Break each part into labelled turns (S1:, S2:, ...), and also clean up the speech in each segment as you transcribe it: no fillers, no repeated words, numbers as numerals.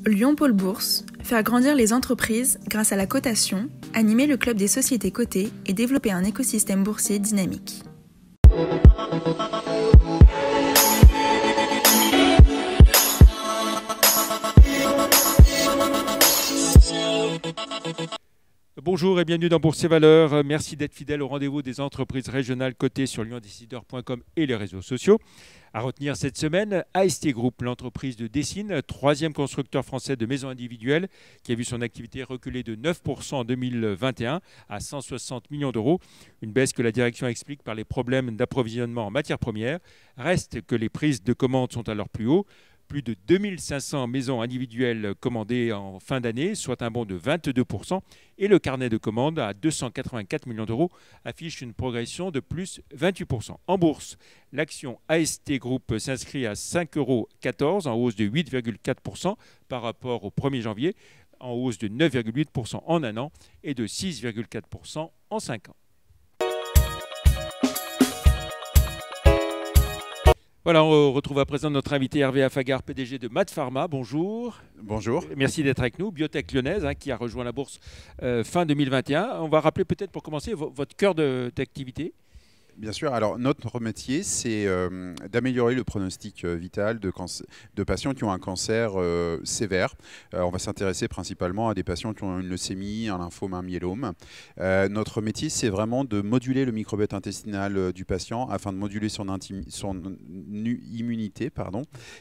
S1: Lyon Pôle Bourse, faire grandir les entreprises grâce à la cotation, animer le club des sociétés cotées et développer un écosystème boursier dynamique.
S2: Bonjour et bienvenue dans Bourse et Valeurs. Merci d'être fidèle au rendez-vous des entreprises régionales cotées sur lyondécideur.com et les réseaux sociaux. À retenir cette semaine, AST Group, l'entreprise de Dessine, troisième constructeur français de maisons individuelles, qui a vu son activité reculer de 9% en 2021 à 160 millions d'euros. Une baisse que la direction explique par les problèmes d'approvisionnement en matières premières. Reste que les prises de commandes sont à leur plus haut. Plus de 2500 maisons individuelles commandées en fin d'année, soit un bond de 22%. Et le carnet de commandes à 284 millions d'euros affiche une progression de plus 28%. En bourse, l'action AST Group s'inscrit à 5,14 € en hausse de 8,4% par rapport au 1er janvier, en hausse de 9,8% en un an et de 6,4% en 5 ans. Voilà, on retrouve à présent notre invité Hervé Affagard, PDG de MaaT Pharma. Bonjour.
S3: Bonjour.
S2: Merci d'être avec nous. Biotech lyonnaise qui a rejoint la bourse fin 2021. On va rappeler peut-être pour commencer votre cœur d'activité.
S3: Bien sûr. Alors, notre métier, c'est d'améliorer le pronostic vital de patients qui ont un cancer sévère. On va s'intéresser principalement à des patients qui ont une leucémie, un lymphome, un myélome. Notre métier, c'est vraiment de moduler le microbiote intestinal du patient afin de moduler son immunité,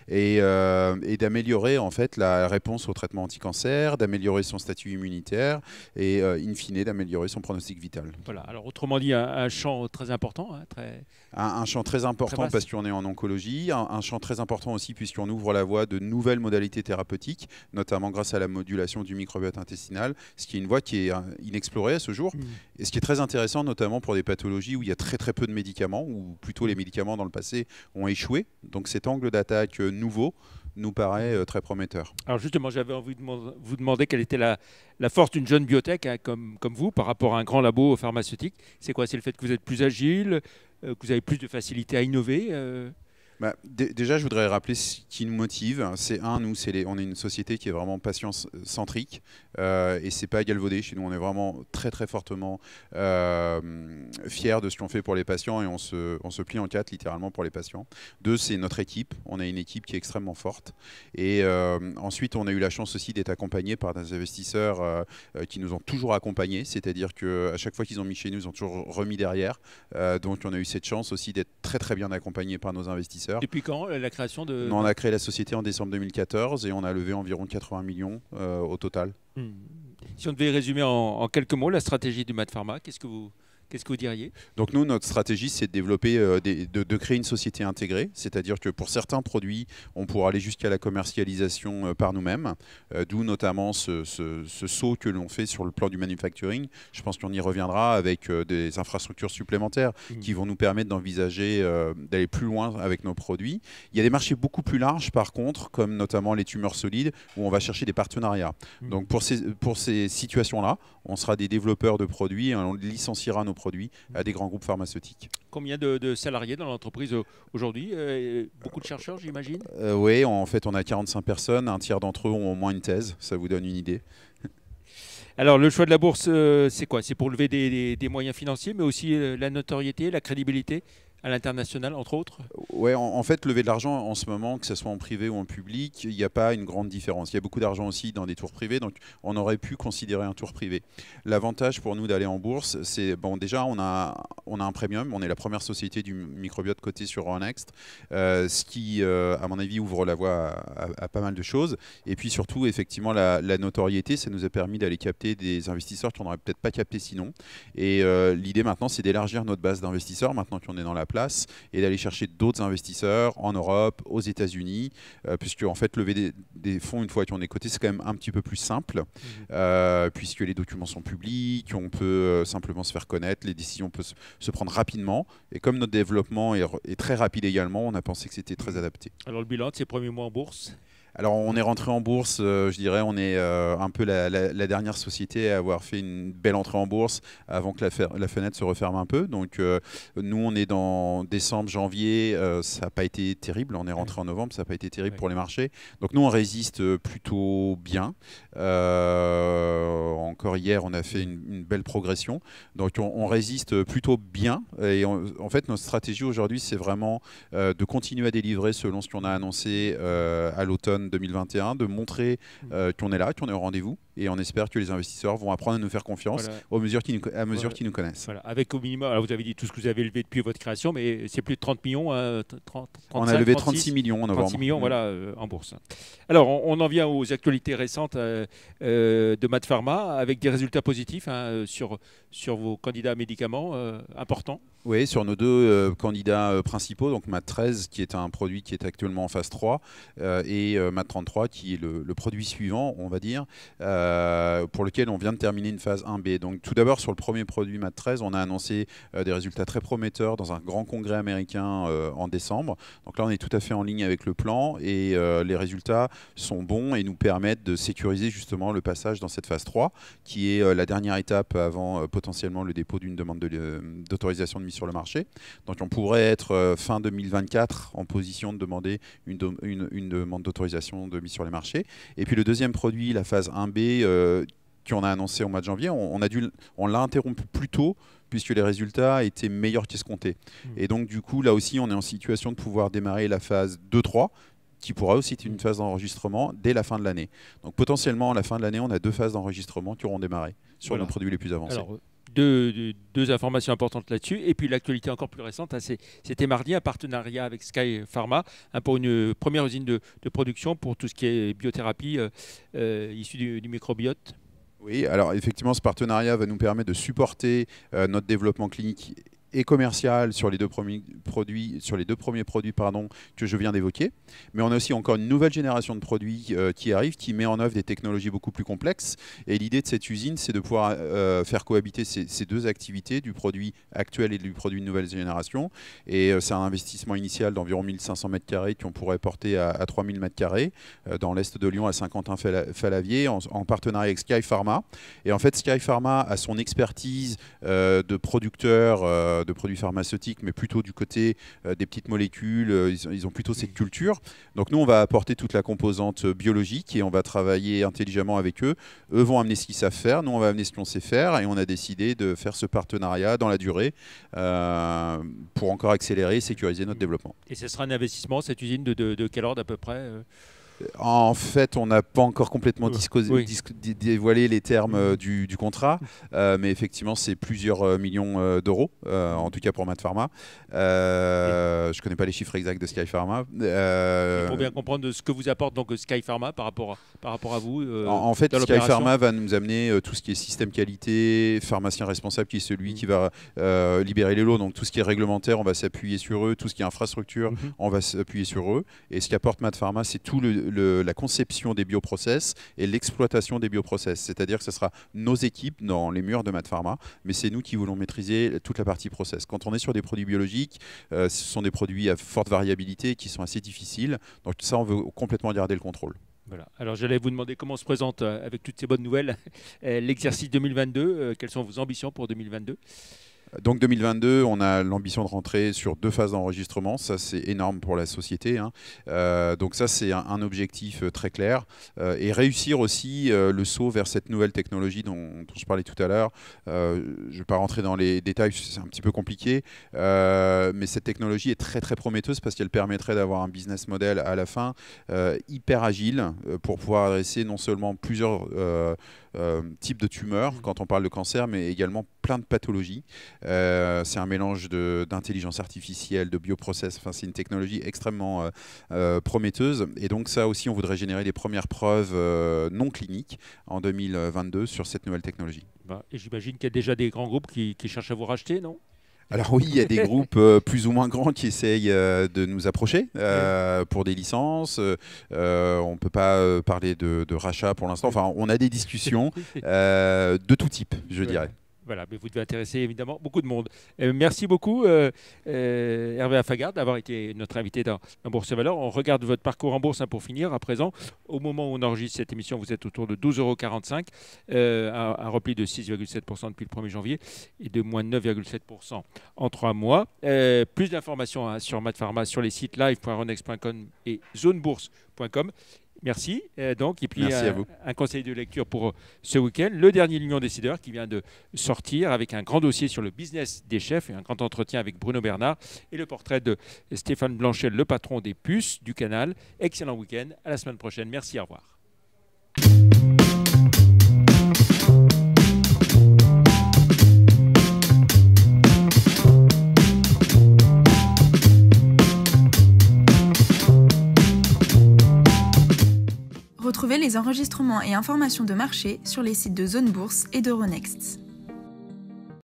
S3: et d'améliorer en fait la réponse au traitement anti-cancer, d'améliorer son statut immunitaire et in fine d'améliorer son pronostic vital.
S2: Voilà. Alors, autrement dit, un champ très important.
S3: Un champ très important parce qu'on est en oncologie, un champ très important aussi puisqu'on ouvre la voie de nouvelles modalités thérapeutiques, notamment grâce à la modulation du microbiote intestinal, ce qui est une voie qui est inexplorée à ce jour, et ce qui est très intéressant notamment pour des pathologies où il y a très peu de médicaments, ou plutôt les médicaments dans le passé ont échoué, donc cet angle d'attaque nouveau nous paraît très prometteur.
S2: Alors justement, j'avais envie de vous demander quelle était la force d'une jeune biotech comme vous par rapport à un grand labo pharmaceutique. C'est quoi? C'est le fait que vous êtes plus agile, que vous avez plus de facilité à innover
S3: Déjà, je voudrais rappeler ce qui nous motive. C'est on est une société qui est vraiment patient-centrique et c'est pas galvaudé. Chez nous, on est vraiment très fortement fiers de ce qu'on fait pour les patients et on se plie en quatre littéralement pour les patients. Deux, c'est notre équipe. On a une équipe qui est extrêmement forte. Et ensuite, on a eu la chance aussi d'être accompagnés par des investisseurs qui nous ont toujours accompagnés. C'est-à-dire qu'à chaque fois qu'ils ont mis chez nous, ils ont toujours remis derrière. Donc, on a eu cette chance aussi d'être très bien accompagnés par nos investisseurs.
S2: Depuis quand la création de...
S3: On a créé la société en décembre 2014 et on a levé environ 80 millions au total.
S2: Si on devait résumer en quelques mots la stratégie du MaaT Pharma, qu'est-ce que vous diriez?
S3: Donc nous, notre stratégie, c'est de développer, de créer une société intégrée, c'est-à-dire que pour certains produits, on pourra aller jusqu'à la commercialisation par nous-mêmes, d'où notamment ce saut que l'on fait sur le plan du manufacturing. Je pense qu'on y reviendra avec des infrastructures supplémentaires qui vont nous permettre d'envisager d'aller plus loin avec nos produits. Il y a des marchés beaucoup plus larges, par contre, comme notamment les tumeurs solides, où on va chercher des partenariats. Donc pour ces situations-là, on sera des développeurs de produits et on licenciera nos produits à des grands groupes pharmaceutiques.
S2: Combien de salariés dans l'entreprise aujourd'hui? Beaucoup de chercheurs, j'imagine?
S3: Oui, en fait, on a 45 personnes. Un tiers d'entre eux ont au moins une thèse. Ça vous donne une idée.
S2: Alors, le choix de la bourse, c'est quoi? C'est pour lever des moyens financiers, mais aussi la notoriété, la crédibilité à l'international, entre autres?
S3: Oui, en fait, lever de l'argent en ce moment, que ce soit en privé ou en public, il n'y a pas une grande différence. Il y a beaucoup d'argent aussi dans des tours privés, donc on aurait pu considérer un tour privé. L'avantage pour nous d'aller en bourse, c'est, déjà, on a un premium, on est la première société du microbiote cotée sur Euronext, ce qui, à mon avis, ouvre la voie à pas mal de choses. Et puis surtout, effectivement, la notoriété, ça nous a permis d'aller capter des investisseurs qu'on n'aurait peut-être pas captés sinon. Et l'idée maintenant, c'est d'élargir notre base d'investisseurs, maintenant qu'on est dans la place, et d'aller chercher d'autres investisseurs en Europe, aux États-Unis, puisque en fait lever des fonds une fois qu'on est coté, c'est quand même un petit peu plus simple, puisque les documents sont publics, on peut simplement se faire connaître, les décisions peuvent se prendre rapidement, et comme notre développement est très rapide également, on a pensé que c'était très adapté.
S2: Alors le bilan de ces premiers mois en bourse?
S3: Alors, on est rentré en bourse, je dirais, on est un peu la dernière société à avoir fait une belle entrée en bourse avant que la fenêtre se referme un peu. Donc, nous, on est dans décembre, janvier, ça n'a pas été terrible. On est rentré en novembre, ça n'a pas été terrible pour les marchés. Donc, nous, on résiste plutôt bien. Encore hier, on a fait une belle progression. Donc, on résiste plutôt bien. Et en fait, notre stratégie aujourd'hui, c'est vraiment de continuer à délivrer selon ce qu'on a annoncé à l'automne 2021, de montrer qu'on est là, qu'on est au rendez-vous, et on espère que les investisseurs vont apprendre à nous faire confiance à mesure qu'ils nous connaissent.
S2: Voilà. Avec au minimum, alors vous avez dit tout ce que vous avez levé depuis votre création, mais c'est plus de 30 millions, 35,
S3: on a levé 36
S2: 36
S3: millions en novembre.
S2: 36 millions, voilà, en bourse. Alors, on en vient aux actualités récentes de MaaT Pharma, avec des résultats positifs sur vos candidats à médicaments importants.
S3: Oui, sur nos deux candidats principaux, donc MaaT13 qui est un produit qui est actuellement en phase 3 et MaaT33 qui est le produit suivant, on va dire, pour lequel on vient de terminer une phase 1B. Donc tout d'abord sur le premier produit MaaT13, on a annoncé des résultats très prometteurs dans un grand congrès américain en décembre. Donc là on est tout à fait en ligne avec le plan et les résultats sont bons et nous permettent de sécuriser justement le passage dans cette phase 3 qui est la dernière étape avant potentiellement le dépôt d'une demande d'autorisation de mise sur le marché. Donc on pourrait être fin 2024 en position de demander une demande d'autorisation de mise sur les marchés. Et puis le deuxième produit, la phase 1B, qu'on a annoncé au mois de janvier, on l'a interrompu plus tôt puisque les résultats étaient meilleurs qu'escomptés. Et donc du coup, là aussi, on est en situation de pouvoir démarrer la phase 2-3, qui pourra aussi être une phase d'enregistrement dès la fin de l'année. Donc potentiellement, à la fin de l'année, on a 2 phases d'enregistrement qui auront démarré sur nos produits les plus avancés.
S2: Alors, deux informations importantes là-dessus. Et puis l'actualité encore plus récente, c'était mardi, un partenariat avec Sky Pharma pour une première usine de production pour tout ce qui est biothérapie issue du microbiote.
S3: Oui, alors effectivement, ce partenariat va nous permettre de supporter notre développement clinique et commercial sur les deux premiers produits, que je viens d'évoquer. Mais on a aussi encore une nouvelle génération de produits qui arrive, qui met en œuvre des technologies beaucoup plus complexes. Et l'idée de cette usine, c'est de pouvoir faire cohabiter ces deux activités, du produit actuel et du produit de nouvelle génération. Et c'est un investissement initial d'environ 1500 m² qu'on pourrait porter à 3000 m² dans l'est de Lyon, à Saint-Quentin-Fallavier, en partenariat avec Sky Pharma. Et en fait, Sky Pharma a son expertise de producteur de produits pharmaceutiques, mais plutôt du côté des petites molécules. Ils ont plutôt cette culture. Donc nous, on va apporter toute la composante biologique et on va travailler intelligemment avec eux. Eux vont amener ce qu'ils savent faire, nous on va amener ce qu'on sait faire et on a décidé de faire ce partenariat dans la durée pour encore accélérer et sécuriser notre développement.
S2: Et ce sera un investissement, cette usine, de quel ordre à peu près
S3: En fait, on n'a pas encore complètement dévoilé les termes du contrat, mais effectivement, c'est plusieurs millions d'euros, en tout cas pour MaaT Pharma. Je ne connais pas les chiffres exacts de Sky Pharma.
S2: Pour bien comprendre de ce que vous apporte donc Sky Pharma par rapport à vous.
S3: En fait, Sky Pharma va nous amener tout ce qui est système qualité, pharmacien responsable qui est celui qui va libérer les lots. Donc tout ce qui est réglementaire, on va s'appuyer sur eux. Tout ce qui est infrastructure, on va s'appuyer sur eux. Et ce qu'apporte MaaT Pharma, c'est tout la conception des bioprocess et l'exploitation des bioprocess. C'est-à-dire que ce sera nos équipes dans les murs de MaaT Pharma, mais c'est nous qui voulons maîtriser toute la partie process. Quand on est sur des produits biologiques, ce sont des produits à forte variabilité qui sont assez difficiles. Donc ça, on veut complètement garder le contrôle.
S2: Voilà. Alors j'allais vous demander comment se présente, avec toutes ces bonnes nouvelles, l'exercice 2022. Quelles sont vos ambitions pour 2022 ?
S3: Donc 2022, on a l'ambition de rentrer sur 2 phases d'enregistrement. Ça, c'est énorme pour la société. Donc ça, c'est un objectif très clair. Et réussir aussi le saut vers cette nouvelle technologie dont je parlais tout à l'heure. Je ne vais pas rentrer dans les détails, c'est un petit peu compliqué. Mais cette technologie est très, très prometteuse parce qu'elle permettrait d'avoir un business model à la fin hyper agile pour pouvoir adresser non seulement plusieurs types de tumeurs quand on parle de cancer, mais également plein de pathologies. C'est un mélange d'intelligence artificielle, de bioprocess. Enfin, c'est une technologie extrêmement prometteuse. Et donc ça aussi, on voudrait générer les premières preuves non cliniques en 2022 sur cette nouvelle technologie.
S2: Et j'imagine qu'il y a déjà des grands groupes qui cherchent à vous racheter, non ?
S3: Alors oui, il y a des groupes plus ou moins grands qui essayent de nous approcher pour des licences. On ne peut pas parler de rachat pour l'instant. Enfin, on a des discussions de tout type, je dirais.
S2: Voilà, mais vous devez intéresser évidemment beaucoup de monde. Merci beaucoup Hervé Affagard d'avoir été notre invité dans Bourse et Valeurs. On regarde votre parcours en bourse pour finir. À présent, au moment où on enregistre cette émission, vous êtes autour de 12,45 €, un repli de 6,7% depuis le 1er janvier et de moins de 9,7% en 3 mois. Plus d'informations sur Matpharma sur les sites live.ronex.com et zonebourse.com. Merci. Et puis
S3: Merci à vous.
S2: Un conseil de lecture pour ce week-end. Le dernier L'Union Décideur qui vient de sortir avec un grand dossier sur le business des chefs et un grand entretien avec Bruno Bernard et le portrait de Stéphane Blanchet, le patron des puces du canal. Excellent week-end. À la semaine prochaine. Merci. Au revoir.
S1: Retrouvez les enregistrements et informations de marché sur les sites de Zone Bourse et d'Euronext.